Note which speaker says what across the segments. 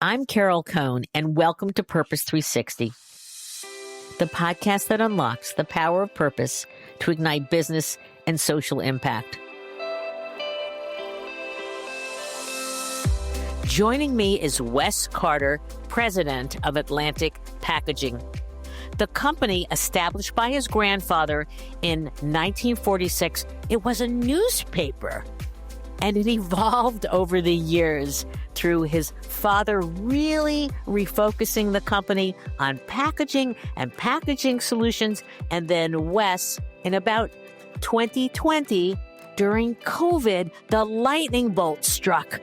Speaker 1: I'm Carol Cohn, and welcome to Purpose 360, the podcast that unlocks the power of purpose to ignite business and social impact. Joining me is Wes Carter, president of Atlantic Packaging. The company, established by his grandfather in 1946, it was a newspaper, and it evolved over the years through his father really refocusing the company on packaging and packaging solutions. And then Wes, in about 2020, during COVID, the lightning bolt struck.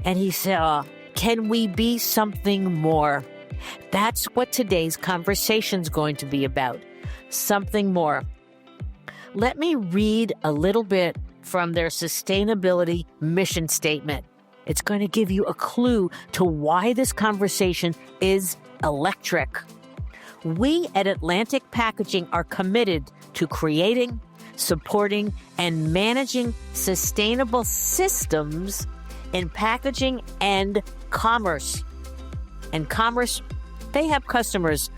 Speaker 1: And he said, can we be something more? That's what today's conversation is going to be about. Something more. Let me read a little bit from their sustainability mission statement. It's going to give you a clue to why this conversation is electric. We at Atlantic Packaging are committed to creating, supporting, and managing sustainable systems in packaging and commerce. And commerce, they have customers,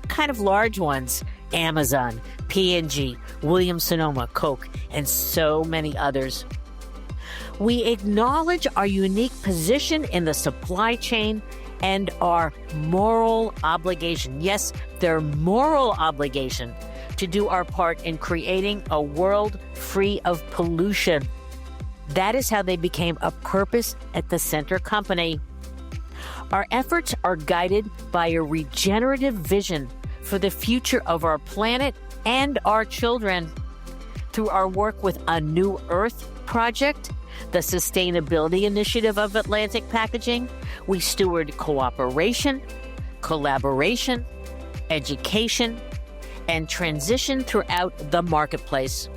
Speaker 1: kind of large ones, Amazon, P&G, Williams-Sonoma, Coke, and so many others. We acknowledge our unique position in the supply chain and our moral obligation. Yes, their moral obligation to do our part in creating a world free of pollution. That is how they became a purpose at the center company. Our efforts are guided by a regenerative vision for the future of our planet and our children. Through our work with A New Earth project, the sustainability initiative of Atlantic Packaging, we steward cooperation, collaboration, education, and transition throughout the marketplace.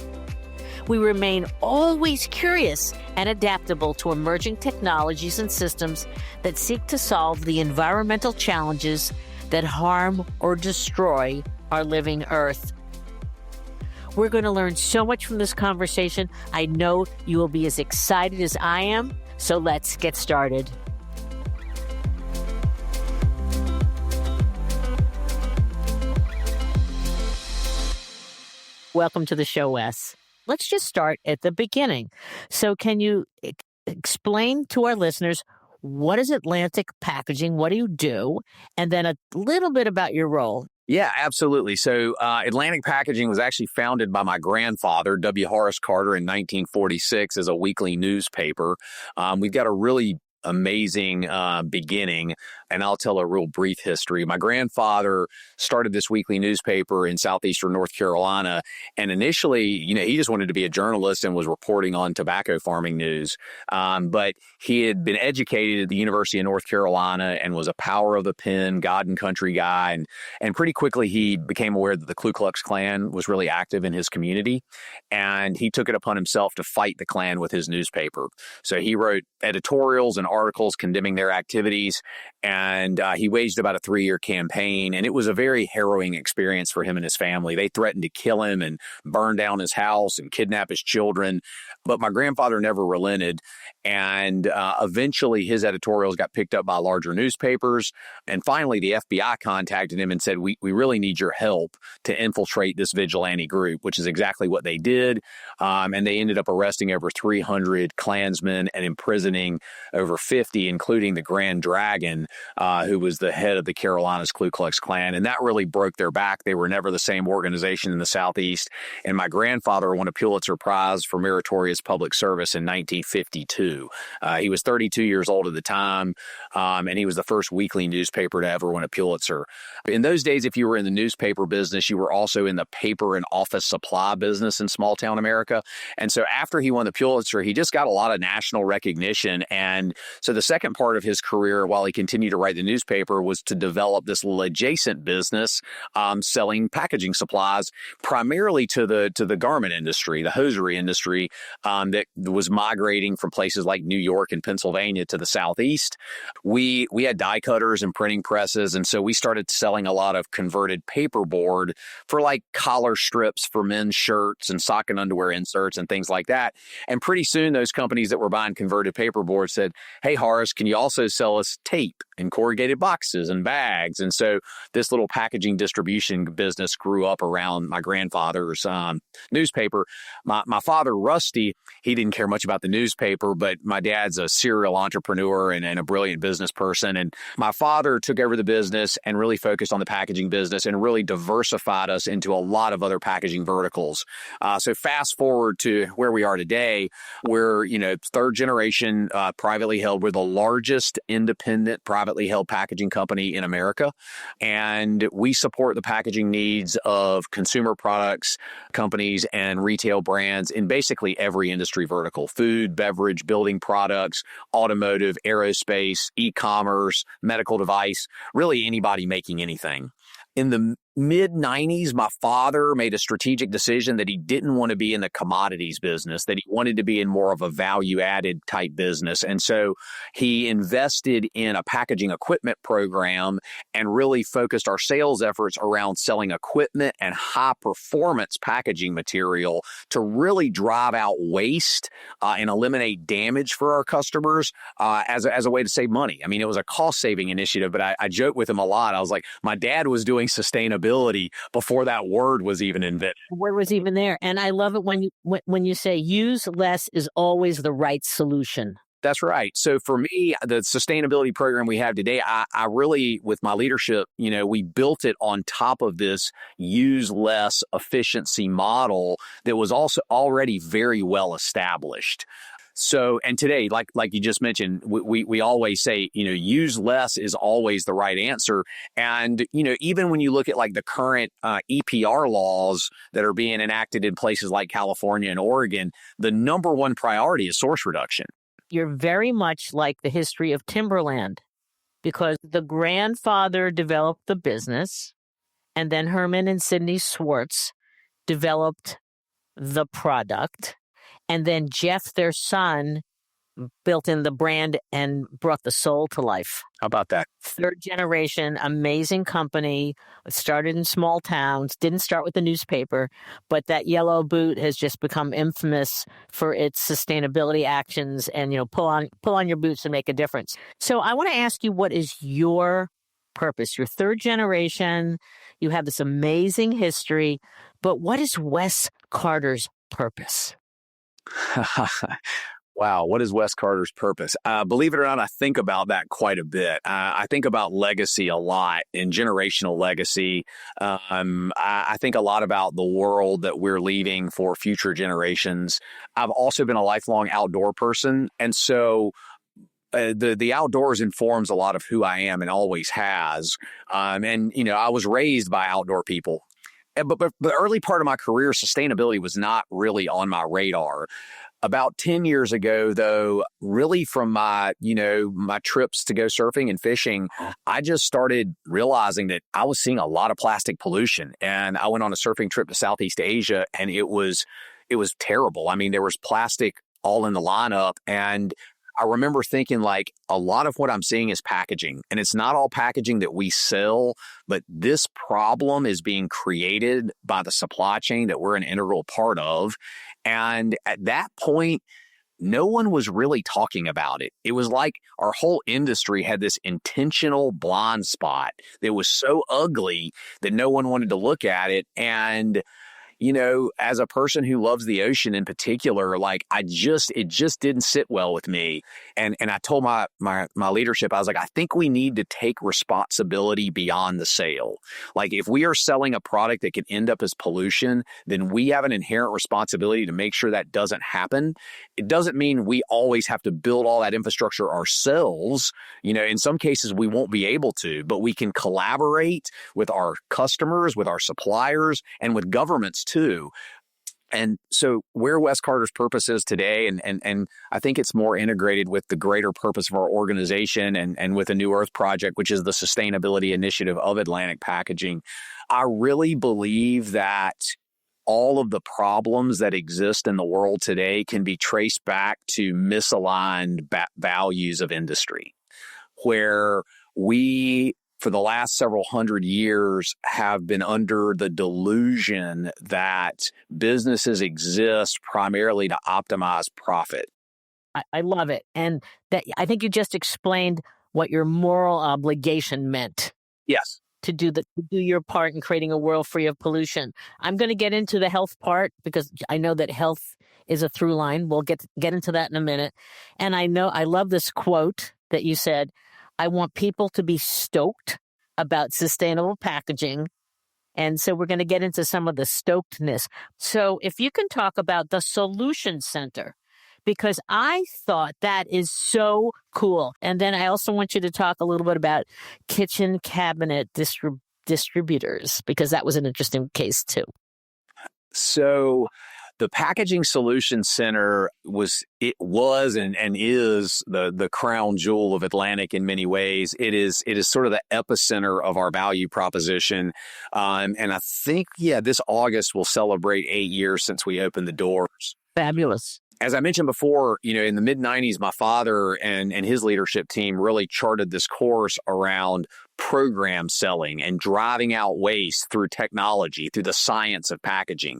Speaker 1: We remain always curious and adaptable to emerging technologies and systems that seek to solve the environmental challenges that harm or destroy our living Earth. We're going to learn so much from this conversation. I know you will be as excited as I am, so let's get started. Welcome to the show, Wes. Let's just start at the beginning. So can you explain to our listeners, what is Atlantic Packaging? What do you do? And then a little bit about your role.
Speaker 2: Yeah, absolutely. So Atlantic Packaging was actually founded by my grandfather, W. Horace Carter, in 1946 as a weekly newspaper. We've got a really amazing beginning, and I'll tell a real brief history. My grandfather started this weekly newspaper in southeastern North Carolina, and initially, he just wanted to be a journalist and was reporting on tobacco farming news. But he had been educated at the University of North Carolina and was a power of the pen, God and country guy, and pretty quickly he became aware that the Ku Klux Klan was really active in his community, and he took it upon himself to fight the Klan with his newspaper. So he wrote editorials and articles condemning their activities, and he waged about a 3-year campaign, and it was a very harrowing experience for him and his family. They threatened to kill him and burn down his house and kidnap his children, but my grandfather never relented, and eventually his editorials got picked up by larger newspapers, and finally the FBI contacted him and said, we really need your help to infiltrate this vigilante group, which is exactly what they did, and they ended up arresting over 300 Klansmen and imprisoning over 50, including the Grand Dragon, who was the head of the Carolinas Ku Klux Klan. And that really broke their back. They were never the same organization in the Southeast. And my grandfather won a Pulitzer Prize for meritorious public service in 1952. He was 32 years old at the time, and he was the first weekly newspaper to ever win a Pulitzer. In those days, if you were in the newspaper business, you were also in the paper and office supply business in small town America. And so after he won the Pulitzer, he just got a lot of national recognition. And so the second part of his career, while he continued to write the newspaper, was to develop this little adjacent business selling packaging supplies, primarily to the garment industry, the hosiery industry, that was migrating from places places like New York and Pennsylvania to the southeast, we had die cutters and printing presses. And so we started selling a lot of converted paperboard for like collar strips for men's shirts and sock and underwear inserts and things like that. And pretty soon those companies that were buying converted paperboard said, hey, Horace, can you also sell us tape and corrugated boxes and bags? And so this little packaging distribution business grew up around my grandfather's newspaper. My father, Rusty, he didn't care much about the newspaper, but my dad's a serial entrepreneur and a brilliant business person. And my father took over the business and really focused on the packaging business and really diversified us into a lot of other packaging verticals. So fast forward to where we are today, we're, third generation, privately held. We're the largest independent, privately held packaging company in America. And we support the packaging needs of consumer products, companies, and retail brands in basically every industry vertical: food, beverage, building products, automotive, aerospace, e-commerce, medical device, really anybody making anything. In the mid-90s, my father made a strategic decision that he didn't want to be in the commodities business, that he wanted to be in more of a value-added type business. And so he invested in a packaging equipment program and really focused our sales efforts around selling equipment and high-performance packaging material to really drive out waste and eliminate damage for our customers as a way to save money. I mean, it was a cost-saving initiative, but I joke with him a lot. I was like, my dad was doing sustainability before that word was even invented.
Speaker 1: The word was even there. And I love it when you say use less is always the right solution.
Speaker 2: That's right. So for me, the sustainability program we have today, I really, with my leadership, we built it on top of this use less efficiency model that was also already very well established. So, and today, like you just mentioned, we always say, use less is always the right answer. And, even when you look at like the current EPR laws that are being enacted in places like California and Oregon, the number one priority is source reduction.
Speaker 1: You're very much like the history of timberland, because the grandfather developed the business, and then Herman and Sidney Swartz developed the product. And then Jeff, their son, built in the brand and brought the soul to life.
Speaker 2: How about that?
Speaker 1: Third generation, amazing company. It started in small towns, didn't start with the newspaper, but that yellow boot has just become infamous for its sustainability actions and, pull on your boots and make a difference. So I want to ask you, what is your purpose? You're third generation. You have this amazing history, but what is Wes Carter's purpose?
Speaker 2: Wow, what is Wes Carter's purpose? Believe it or not, I think about that quite a bit. I think about legacy a lot and generational legacy. I think a lot about the world that we're leaving for future generations. I've also been a lifelong outdoor person. And so the outdoors informs a lot of who I am and always has. I was raised by outdoor people. But the early part of my career, sustainability was not really on my radar. About 10 years ago, though, really from my trips to go surfing and fishing, I just started realizing that I was seeing a lot of plastic pollution. And I went on a surfing trip to Southeast Asia, and it was terrible. I mean, there was plastic all in the lineup, and I remember thinking, like, a lot of what I'm seeing is packaging, and it's not all packaging that we sell, but this problem is being created by the supply chain that we're an integral part of. And at that point, no one was really talking about it. It was like our whole industry had this intentional blind spot that was so ugly that no one wanted to look at it. And as a person who loves the ocean in particular, like it just didn't sit well with me. And I told my leadership, I was like, I think we need to take responsibility beyond the sale. Like if we are selling a product that could end up as pollution, then we have an inherent responsibility to make sure that doesn't happen. It doesn't mean we always have to build all that infrastructure ourselves. In some cases we won't be able to, but we can collaborate with our customers, with our suppliers, and with governments too. And so where Wes Carter's purpose is today, and I think it's more integrated with the greater purpose of our organization and with the New Earth Project, which is the sustainability initiative of Atlantic Packaging. I really believe that all of the problems that exist in the world today can be traced back to misaligned values of industry, where we, for the last several hundred years, have been under the delusion that businesses exist primarily to optimize profit.
Speaker 1: I love it. And that I think you just explained what your moral obligation meant.
Speaker 2: Yes.
Speaker 1: To do your part in creating a world free of pollution. I'm going to get into the health part because I know that health is a through line. We'll get into that in a minute. And I love this quote that you said, I want people to be stoked about sustainable packaging. And so we're going to get into some of the stokedness. So if you can talk about the Solution Center, because I thought that is so cool. And then I also want you to talk a little bit about kitchen cabinet distributors, because that was an interesting case too.
Speaker 2: So the Packaging Solution Center was and is the crown jewel of Atlantic in many ways. It is sort of the epicenter of our value proposition. And I think, this August will celebrate 8 years since we opened the doors.
Speaker 1: Fabulous.
Speaker 2: As I mentioned before, in the mid-90s, my father and his leadership team really charted this course around program selling and driving out waste through technology, through the science of packaging.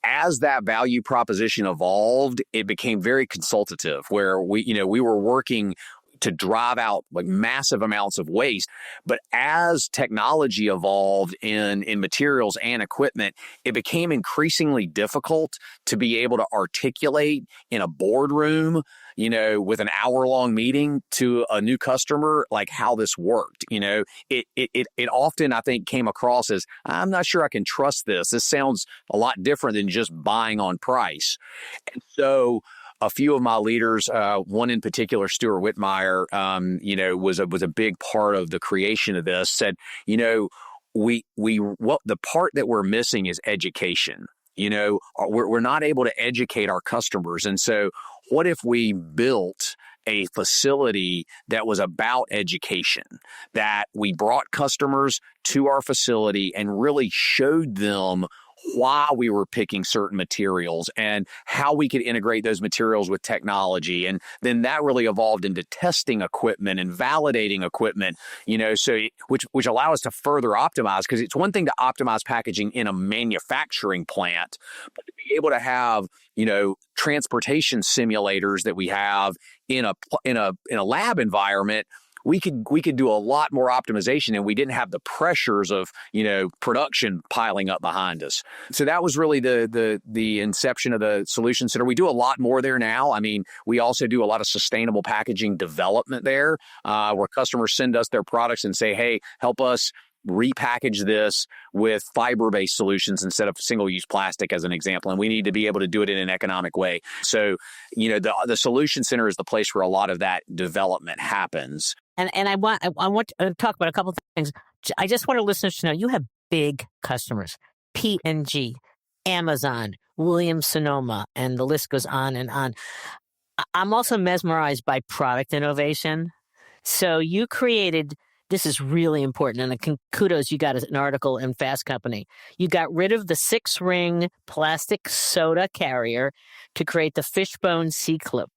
Speaker 2: As that value proposition evolved, it became very consultative, where we were working to drive out like massive amounts of waste. But as technology evolved in materials and equipment, it became increasingly difficult to be able to articulate in a boardroom, with an hour-long meeting to a new customer, like how this worked. It often, I think, came across as, I'm not sure I can trust this. This sounds a lot different than just buying on price. And so a few of my leaders, one in particular, Stuart Whitmire, was a big part of the creation of this, said, the part that we're missing is education. We're not able to educate our customers. And so what if we built a facility that was about education, that we brought customers to our facility and really showed them why we were picking certain materials and how we could integrate those materials with technology. And then that really evolved into testing equipment and validating equipment, which allow us to further optimize, because it's one thing to optimize packaging in a manufacturing plant, but to be able to have, transportation simulators that we have in a lab environment, we could do a lot more optimization, and we didn't have the pressures of, production piling up behind us. So that was really the inception of the Solution Center. We do a lot more there now. I mean, we also do a lot of sustainable packaging development there, where customers send us their products and say, hey, help us repackage this with fiber-based solutions instead of single-use plastic, as an example. And we need to be able to do it in an economic way. So, the Solution Center is the place where a lot of that development happens.
Speaker 1: And I want to talk about a couple of things. I just want our listeners to know you have big customers: P&G, Amazon, Williams-Sonoma, and the list goes on and on. I'm also mesmerized by product innovation. So you created, this is really important, and kudos, you got an article in Fast Company. You got rid of the 6-ring plastic soda carrier to create the Fishbone C-Clip.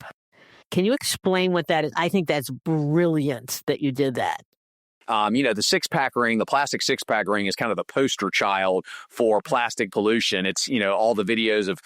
Speaker 1: Can you explain what that is? I think that's brilliant that you did that.
Speaker 2: The 6-pack ring, the plastic 6-pack ring is kind of the poster child for plastic pollution. It's, all the videos of,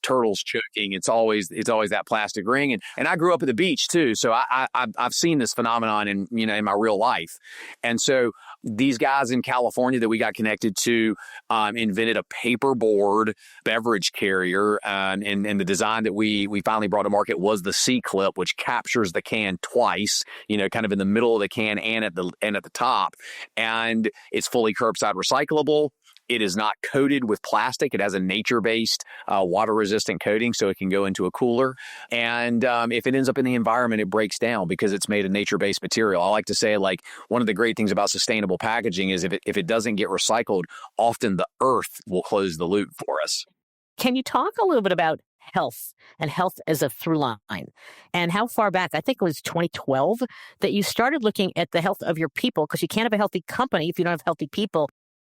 Speaker 2: turtles choking. It's always that plastic ring. And I grew up at the beach too. So I've seen this phenomenon in my real life. And so these guys in California that we got connected to invented a paperboard beverage carrier. And the design that we finally brought to market was the C-Clip, which captures the can twice, kind of in the middle of the can and at the top. And it's fully curbside recyclable. It is not coated with plastic. It has a nature-based, water-resistant coating, so it can go into a cooler. And if it ends up in the environment, it breaks down because it's made of nature-based material. I like to say, one of the great things about sustainable packaging is if it doesn't get recycled, often the earth will close the loop for us.
Speaker 1: Can you talk a little bit about health and health as a through line, and how far back? I think it was 2012 that you started looking at the health of your people, because you can't have a healthy company if you don't have healthy people.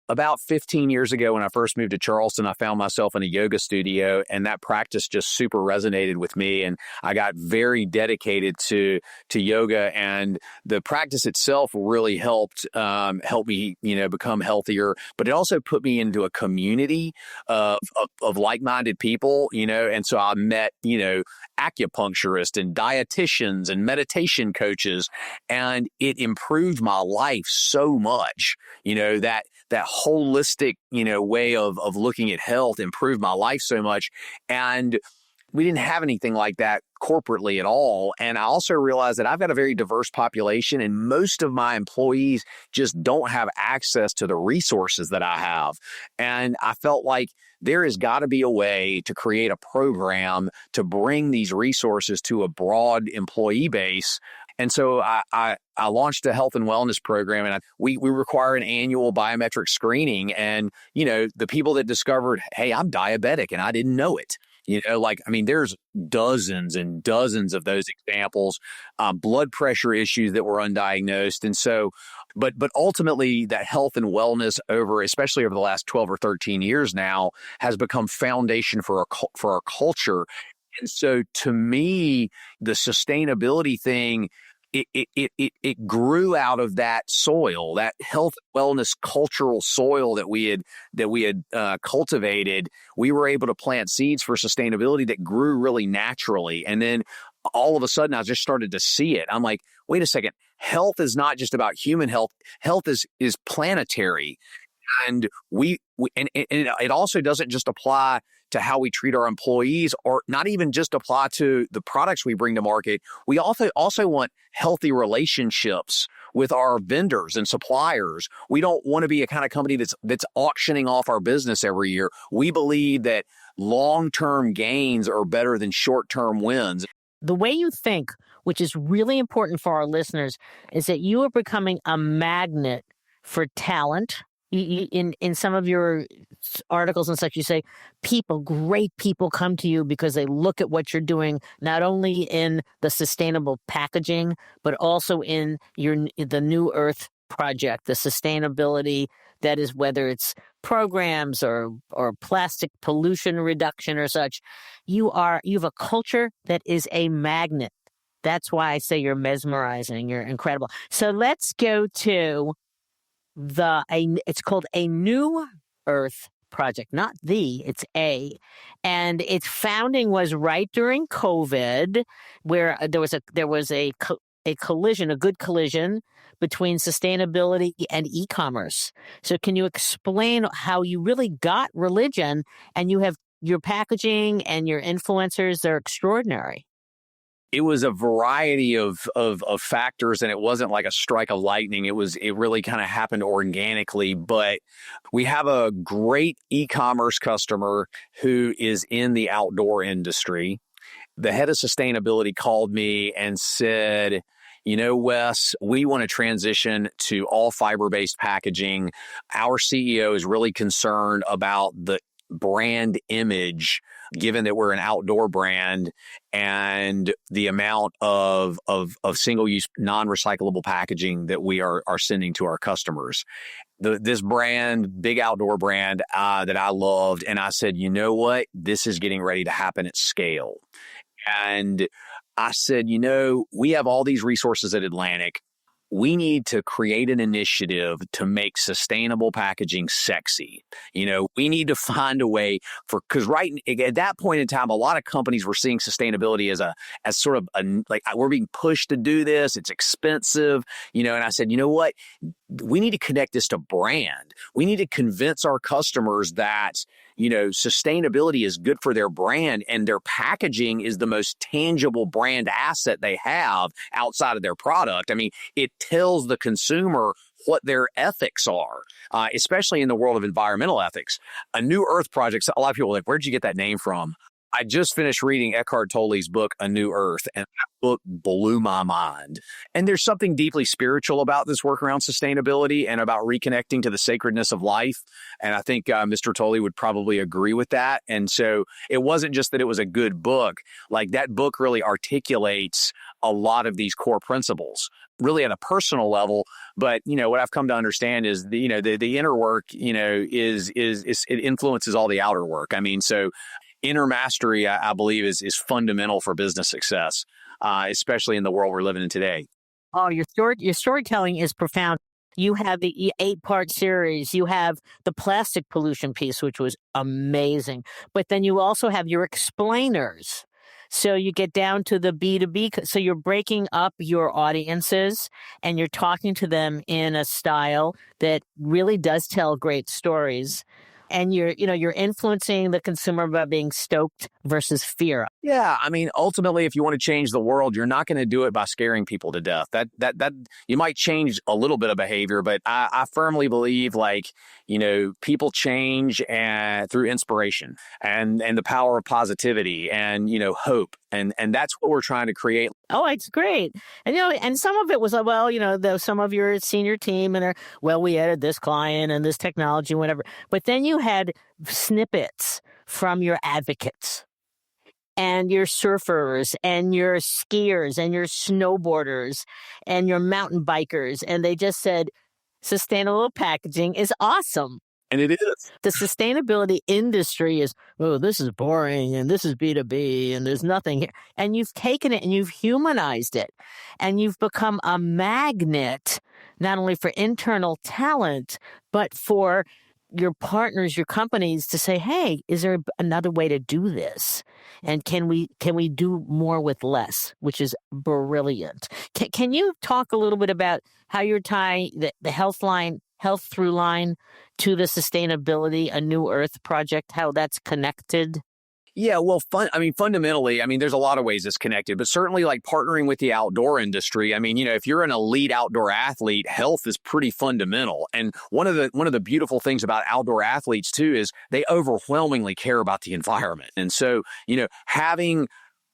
Speaker 2: about 15 years ago, when I first moved to Charleston, I found myself in a yoga studio, and that practice just super resonated with me. And I got very dedicated to yoga, and the practice itself really helped me, become healthier. But it also put me into a community of like-minded people, and so I met, acupuncturists and dietitians and meditation coaches, and it improved my life so much. That holistic, way of looking at health improved my life so much. And we didn't have anything like that corporately at all. And I also realized that I've got a very diverse population, and most of my employees just don't have access to the resources that I have. And I felt like there has got to be a way to create a program to bring these resources to a broad employee base. And so I launched a health and wellness program, and we require an annual biometric screening. And, the people that discovered, hey, I'm diabetic and I didn't know it. There's dozens and dozens of those examples, blood pressure issues that were undiagnosed. And so, but ultimately that health and wellness especially over the last 12 or 13 years now, has become foundation for our culture. And so to me, the sustainability thing, it grew out of that soil, that health and wellness cultural soil that we had cultivated. We were able to plant seeds for sustainability that grew really naturally. And then all of a sudden, I just started to see it. I'm like, wait a second, health is not just about human health. Health is planetary. And it also doesn't just apply to how we treat our employees, or not even just apply to the products we bring to market. We also want healthy relationships with our vendors and suppliers. We don't want to be a kind of company that's auctioning off our business every year. We believe that long-term gains are better than short-term wins.
Speaker 1: The way you think, which is really important for our listeners, is that you are becoming a magnet for talent. In some of your articles and such, you say great people come to you because they look at what you're doing, not only in the sustainable packaging, but also in the New Earth project, the sustainability that is, whether it's programs or plastic pollution reduction or such. You have a culture that is a magnet. That's why I say you're mesmerizing. You're incredible. So let's go to it's called a New Earth project, not it's a, and its founding was right during COVID, where there was a collision, a good collision between sustainability and e-commerce. So can you explain how you really got religion, and you have your packaging and your influencers? They're extraordinary.
Speaker 2: It was a variety of factors, and it wasn't like a strike of lightning. It really kind of happened organically. But we have a great e-commerce customer who is in the outdoor industry. The head of sustainability called me and said, Wes, we want to transition to all fiber-based packaging. Our CEO is really concerned about the brand image, given that we're an outdoor brand, and the amount of single-use, non-recyclable packaging that we are sending to our customers. This brand, big outdoor brand that I loved, and I said, you know what? This is getting ready to happen at scale. And I said, we have all these resources at Atlantic. We need to create an initiative to make sustainable packaging sexy. We need to find a way because at that point in time, a lot of companies were seeing sustainability as sort of like, we're being pushed to do this. It's expensive, and I said, you know what? We need to connect this to brand. We need to convince our customers that, sustainability is good for their brand, and their packaging is the most tangible brand asset they have outside of their product. I mean, it tells the consumer what their ethics are, especially in the world of environmental ethics. A New Earth project, a lot of people are like, where'd you get that name from? I just finished reading Eckhart Tolle's book, A New Earth, and that book blew my mind. And there's something deeply spiritual about this work around sustainability and about reconnecting to the sacredness of life. And I think Mr. Tolle would probably agree with that. And so it wasn't just that it was a good book. Like, that book really articulates a lot of these core principles, really at a personal level. But, what I've come to understand is the inner work, is it influences all the outer work. I mean, so inner mastery, I believe, is fundamental for business success, especially in the world we're living in today.
Speaker 1: Oh, your storytelling is profound. You have the 8-part series. You have the plastic pollution piece, which was amazing. But then you also have your explainers. So you get down to the B2B. So you're breaking up your audiences and you're talking to them in a style that really does tell great stories. And you're influencing the consumer by being stoked versus fear.
Speaker 2: Yeah, I mean, ultimately, if you want to change the world, you're not going to do it by scaring people to death. That you might change a little bit of behavior, but I firmly believe, people change through inspiration and the power of positivity and hope, and that's what we're trying to create.
Speaker 1: Oh, it's great. And, and some of it was, some of your senior team and we added this client and this technology, whatever. But then you had snippets from your advocates and your surfers and your skiers and your snowboarders and your mountain bikers. And they just said, sustainable packaging is awesome.
Speaker 2: And it is.
Speaker 1: The sustainability industry is, this is boring and this is B2B and there's nothing here. And you've taken it and you've humanized it and you've become a magnet, not only for internal talent, but for your partners, your companies to say, hey, is there another way to do this? And can we do more with less, which is brilliant. Can you talk a little bit about how you're tying the health through line to the sustainability, a new earth project, how that's connected?
Speaker 2: Yeah, well, fundamentally, there's a lot of ways it's connected, but certainly like partnering with the outdoor industry. If you're an elite outdoor athlete, health is pretty fundamental. And one of the beautiful things about outdoor athletes too is they overwhelmingly care about the environment. And so, having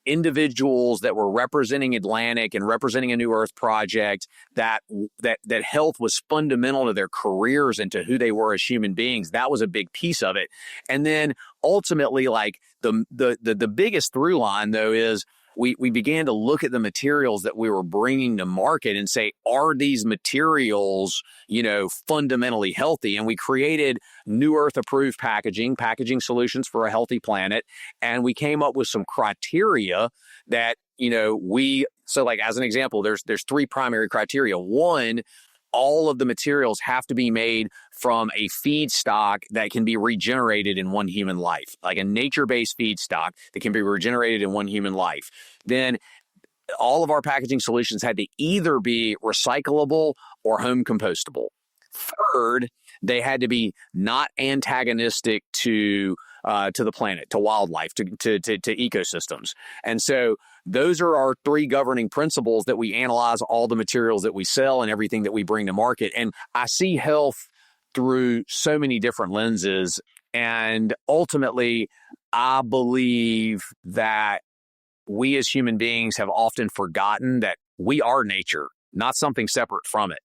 Speaker 2: individuals that were representing Atlantic and representing a New Earth project, that health was fundamental to their careers and to who they were as human beings. That was a big piece of it. And then ultimately, like the biggest through line though is we began to look at the materials that we were bringing to market and say, are these materials, fundamentally healthy? And we created New Earth approved packaging solutions for a healthy planet. And we came up with some criteria that, so like as an example, there's 3 primary criteria. One, all of the materials have to be made from a feedstock that can be regenerated in one human life, like a nature-based feedstock that can be regenerated in one human life. Then all of our packaging solutions had to either be recyclable or home compostable. Third, they had to be not antagonistic to the planet, to wildlife, to ecosystems. And so those are our 3 governing principles that we analyze all the materials that we sell and everything that we bring to market. And I see health through so many different lenses. And ultimately, I believe that we as human beings have often forgotten that we are nature, not something separate from it.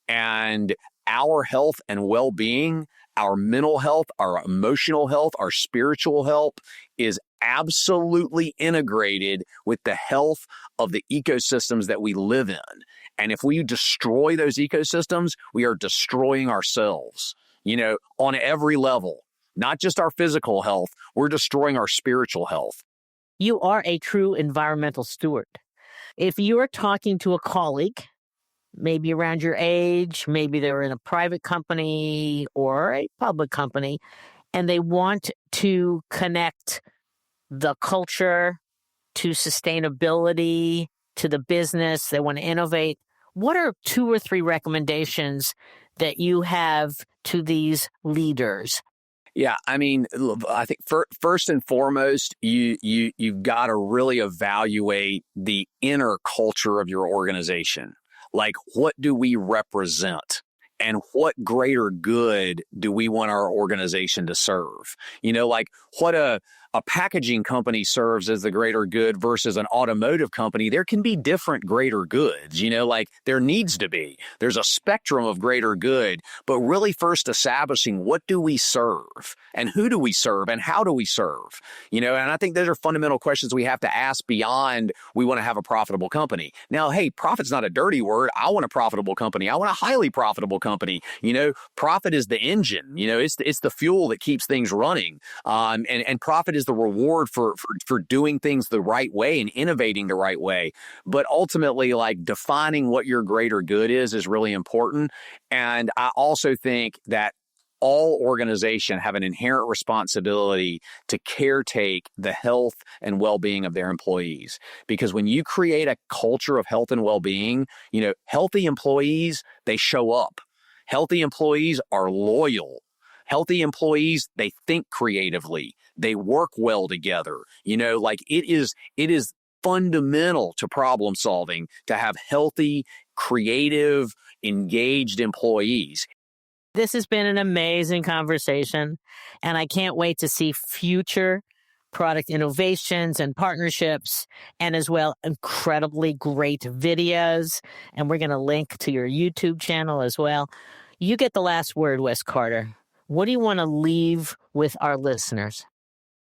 Speaker 2: And our health and well-being, our mental health, our emotional health, our spiritual health is absolutely integrated with the health of the ecosystems that we live in. And if we destroy those ecosystems, we are destroying ourselves, on every level, not just our physical health. We're destroying our spiritual health.
Speaker 1: You are a true environmental steward. If you're talking to a colleague, maybe around your age, maybe they're in a private company or a public company, and they want to connect the culture to sustainability, to the business, they want to innovate. What are 2 or 3 recommendations that you have to these leaders?
Speaker 2: Yeah, I think first and foremost, you've got to really evaluate the inner culture of your organization. Like, what do we represent? And what greater good do we want our organization to serve? Like what a a packaging company serves as the greater good versus an automotive company, there can be different greater goods, like there needs to be. There's a spectrum of greater good, but really first establishing what do we serve and who do we serve and how do we serve, and I think those are fundamental questions we have to ask beyond we want to have a profitable company. Now, hey, profit's not a dirty word. I want a profitable company. I want a highly profitable company. Profit is the engine, it's the fuel that keeps things running. And profit is the reward for doing things the right way and innovating the right way. But ultimately, like defining what your greater good is really important. And I also think that all organizations have an inherent responsibility to caretake the health and well-being of their employees. Because when you create a culture of health and well-being, healthy employees, they show up. Healthy employees are loyal. Healthy employees, they think creatively. They work well together. It is fundamental to problem solving to have healthy, creative, engaged employees.
Speaker 1: This has been an amazing conversation, and I can't wait to see future product innovations and partnerships, and as well, incredibly great videos. And we're going to link to your YouTube channel as well. You get the last word, Wes Carter. What do you want to leave with our listeners?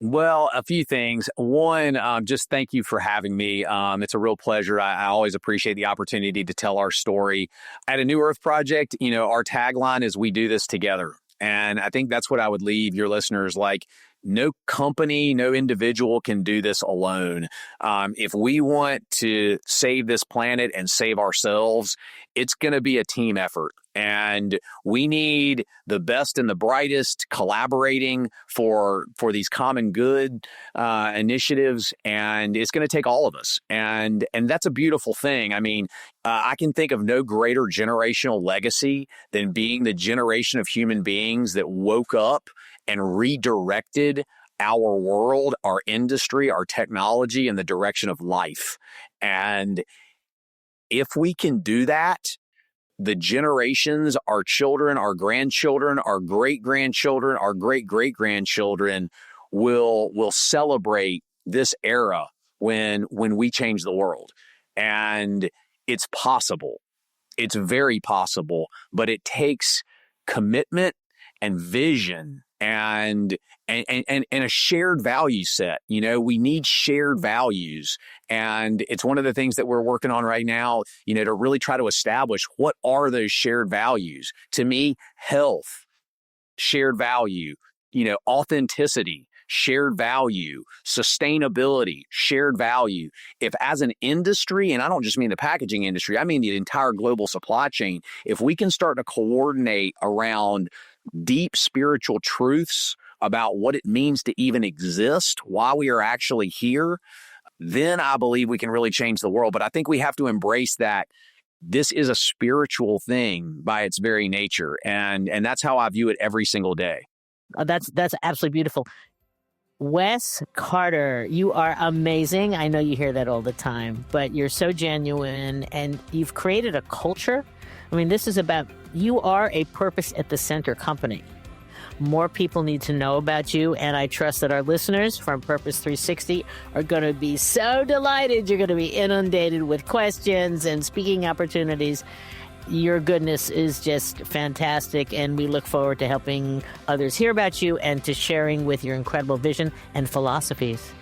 Speaker 2: Well, a few things. One, just thank you for having me. It's a real pleasure. I always appreciate the opportunity to tell our story. At A New Earth Project, our tagline is "We do this together." And I think that's what I would leave your listeners like. No company, no individual can do this alone. If we want to save this planet and save ourselves, it's going to be a team effort. And we need the best and the brightest collaborating for these common good initiatives. And it's going to take all of us. And that's a beautiful thing. I mean, I can think of no greater generational legacy than being the generation of human beings that woke up and redirected our world, our industry, our technology in the direction of life. And if we can do that, the generations, our children, our grandchildren, our great-grandchildren, our great-great-grandchildren will celebrate this era when we change the world. And it's possible. It's very possible, but it takes commitment and vision and a shared value set. We need shared values. And it's one of the things that we're working on right now, to really try to establish what are those shared values. To me, health, shared value, authenticity, shared value, sustainability, shared value. If as an industry, and I don't just mean the packaging industry, I mean the entire global supply chain, if we can start to coordinate around deep spiritual truths about what it means to even exist, why we are actually here, then I believe we can really change the world. But I think we have to embrace that this is a spiritual thing by its very nature. And that's how I view it every single day.
Speaker 1: That's absolutely beautiful. Wes Carter, you are amazing. I know you hear that all the time, but you're so genuine and you've created a culture. I mean, this is about, you are a purpose at the center company. More people need to know about you, and I trust that our listeners from Purpose 360 are going to be so delighted. You're going to be inundated with questions and speaking opportunities. Your goodness is just fantastic, and we look forward to helping others hear about you and to sharing with your incredible vision and philosophies.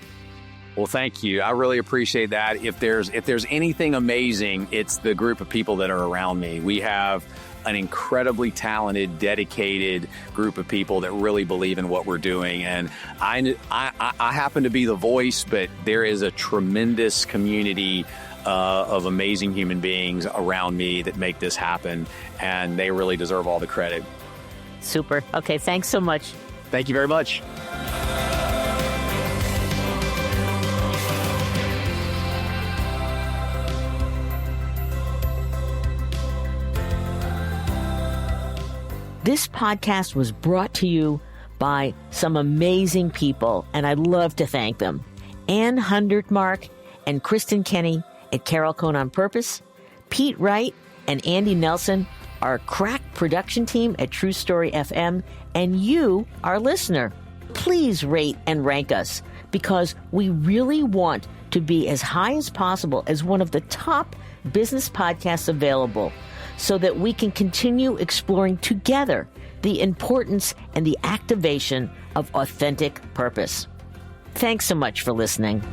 Speaker 2: Well, thank you. I really appreciate that. If there's anything amazing, it's the group of people that are around me. We have an incredibly talented, dedicated group of people that really believe in what we're doing. And I happen to be the voice, but there is a tremendous community of amazing human beings around me that make this happen, and they really deserve all the credit.
Speaker 1: Super. Okay, thanks so much.
Speaker 2: Thank you very much.
Speaker 1: This podcast was brought to you by some amazing people, and I'd love to thank them. Ann Hundertmark and Kristen Kenny at Carol Cone on Purpose, Pete Wright and Andy Nelson, our crack production team at True Story FM, and you, our listener. Please rate and rank us, because we really want to be as high as possible as one of the top business podcasts available, so that we can continue exploring together the importance and the activation of authentic purpose. Thanks so much for listening.